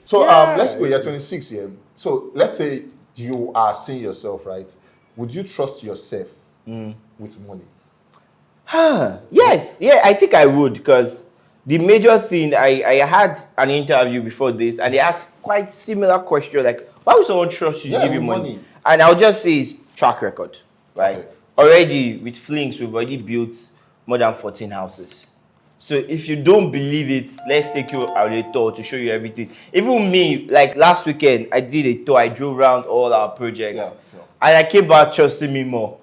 So let's go. You're 26 here. So let's say you are seeing yourself, right? Would you trust yourself with money? Yes, yeah, I think I would, because the major thing, I had an interview before this, and they asked quite similar question, like, why would someone trust you to give you with money? And I'll just say it's track record, right? Okay. Already with Flinks, we've already built more than 14 houses. So if you don't believe it, let's take you on a tour to show you everything. Even me, like last weekend, I did a tour. I drove around all our projects, Yeah, sure. and I came back trusting me more.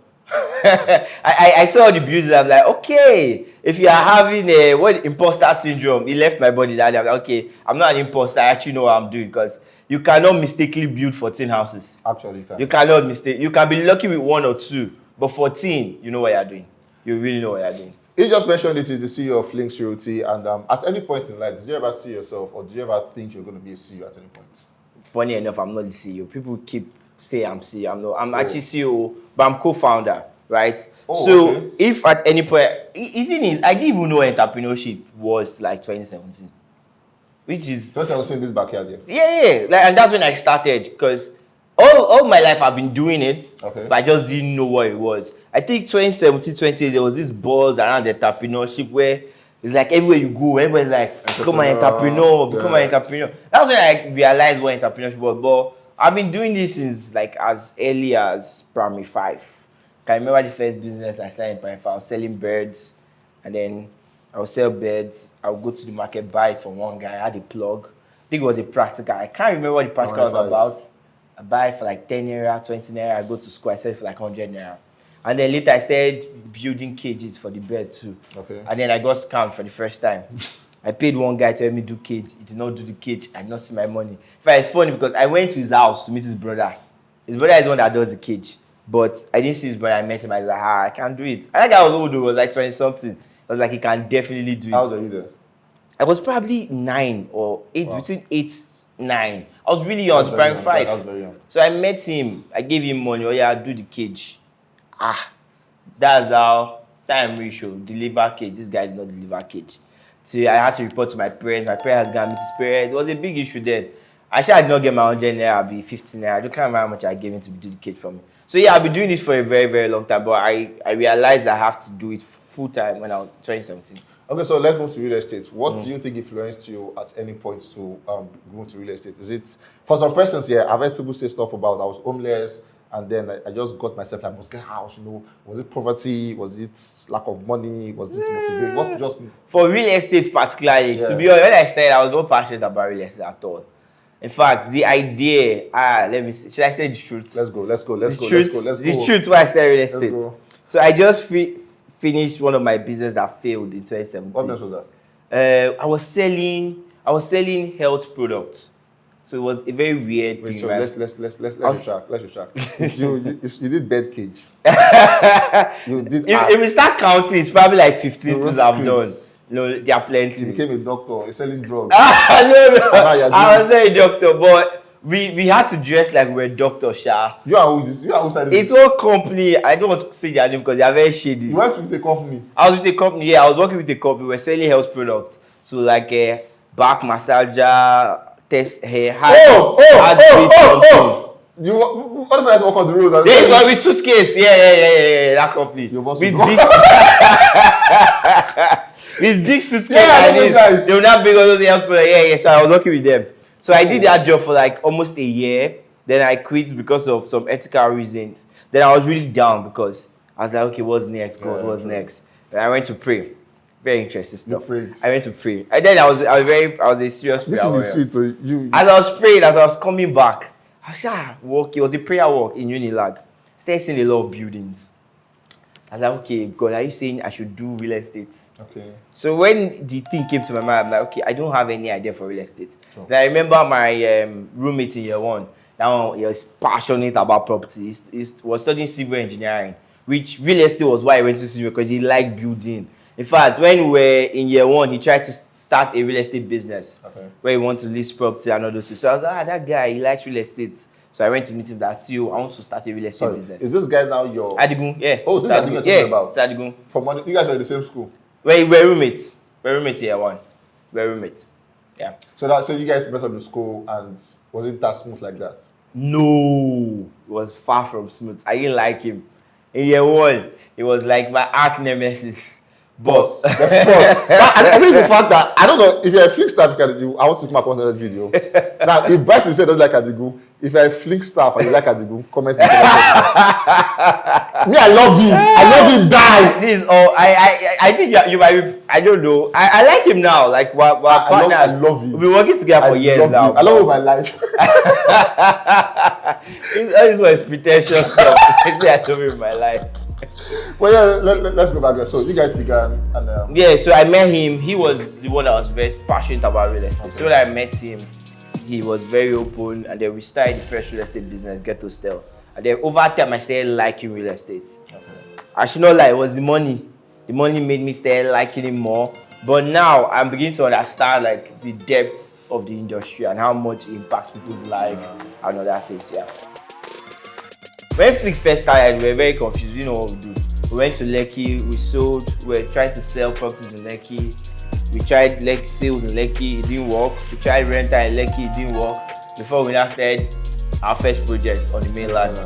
I saw the beauty. I'm like, okay, if you are having a imposter syndrome, it left my body that day. I'm like, okay, I'm not an imposter. I actually know what I'm doing, because you cannot mistakenly build 14 houses. Actually, you can. You cannot mistake. You can be lucky with 1 or 2, but 14, you know what you're doing. You really know what you're doing. You just mentioned it is the CEO of Links Realty, and at any point in life, did you ever see yourself, or did you ever think you're going to be a CEO at any point? Funny enough, I'm not the CEO. People keep saying I'm CEO. I'm not. I'm actually CEO, but I'm co-founder, right? So okay. if at any point, the thing is, I didn't even know entrepreneurship was like 2017, which is 2017 in this backyard here. Yeah. Like, and that's when I started, because all my life I've been doing it, okay, but I just didn't know what it was. I think 2017, 2018, there was this buzz around entrepreneurship where it's like everywhere you go, everybody's like, become an entrepreneur, become an entrepreneur. That's when I realized what entrepreneurship was. But I've been doing this since like as early as primary 5. I remember the first business I started in primary 5. I was selling birds, and then I would sell birds. I would go to the market, buy it from one guy. I had a plug. I think it was a practical. I can't remember what the practical was about. I buy it for like 10 naira, 20 naira. I go to school, I sell it for like 100 naira. And then later I started building cages for the bird too. Okay. And then I got scammed for the first time. I paid one guy to help me do cage. He did not do the cage. I did not see my money. In fact, it's funny because I went to his house to meet his brother. His brother is the one that does the cage. But I didn't see his brother. I met him. I was like, I can't do it. I think I was old. I was like 20 something. I was like, he can definitely do it. How old are you there? I was probably 9 or 8, between 8, 9. I was really young. I was primary 5. I was very young. So I met him. I gave him money. Oh yeah, do the cage. That's how time ratio. Deliver cage. This guy did not deliver cage. So I had to report to my parents. My parents got me to his parents. It was a big issue then. Actually, I did not get my 100 naira. I'll be 15 naira. I don't remember how much I gave him to do the cage for me. So yeah, I've been doing this for a very, very long time. But I realized I have to do it full time when I was 2017. Okay, so let's move to real estate. What do you think influenced you at any point to move to real estate? Is it, for some persons here, I've heard people say stuff about I was homeless and then I just got myself, I must get a house, was it poverty? Was it lack of money? Was it motivation? What just... For real estate particularly, to be honest, when I started, I was not passionate about real estate at all. In fact, the idea, let me see, should I say the truth? Let's go. The truth why I started real estate. So I just finished one of my business that failed in 2017. What business was that? I was selling health products. So it was a very weird thing. So let's retract. You did bed cage. You did if we start counting, it's probably like 15 things I've done. No, there are plenty. You became a doctor. You're selling drugs. No. I was not a doctor, but we had to dress like we're Dr. Shah. You are who It's all company. I don't want to say their name because they are very shady. You went with a company? I was with a company, yeah. I was working with a company. We were selling health products. So like a back massager, test hair, Do you what if I walk on the road? They got with suitcase. Yeah, that company. With big with big suitcase. Yeah, those guys. They were not big on those health products. Yeah. So I was working with them. So I did that job for like almost a year. Then I quit because of some ethical reasons. Then I was really down because I was like, okay, what's next? God, what's next? Then I went to pray. Very interesting stuff. I went to pray. And then I was a serious prayer warrior. As I was praying, as I was coming back, I was walking. It was a prayer walk in Unilag. I started seeing a lot of buildings. I was like, okay, God, are you saying I should do real estate? Okay. So when the thing came to my mind, I'm like, okay, I don't have any idea for real estate. Sure. Then I remember my roommate in year 1. Now he was passionate about property. He was studying civil engineering, which real estate was why he went to civil because he liked building. In fact, when we were in year 1, he tried to start a real estate business where he wanted to lease property and all those things. So I was like, that guy, he likes real estate. So I went to meet him that CEO, I want to start a real estate business. Is this guy now your... Adigun, yeah. Oh, this is Adigun you're talking about? It's Adigun. You guys were in the same school? We're roommates. We're roommates year 1. We're roommates. Yeah. So you guys met up in school, and was it that smooth like that? No, it was far from smooth. I didn't like him. In year one, he was like my arch nemesis. Boss, But that's boss. I think the fact that I don't know if you're a flick staff, you can do. I want to make my video. Now, if Bright said doesn't like Adigu, if you're a flick staff and you like Adigu, comment in the comment section. Me, I love him. I love him. Die. this is all. I think you might be. I don't know. I like him now. Like we're partners. I love him. We've been working together for years now. I love him my life. This was pretentious stuff. I say I love him in my life. Well, yeah, let's go back there. So you guys began, and yeah. So I met him. He was the one that was very passionate about real estate. So when I met him, he was very open, and then we started the first real estate business, Get to Stell. And then over time, I started liking real estate. Okay. I should not lie, it was the money. The money made me start liking it more. But now I'm beginning to understand like the depths of the industry and how much it impacts people's life and other things. Yeah. When Flix first started, we were very confused. We didn't know what we do. We went to Lekki, we sold, we were trying to sell properties in Lekki. We tried Lekki sales in Lekki, it didn't work. We tried rental in Lekki, it didn't work. Before we now started our first project on the mainland.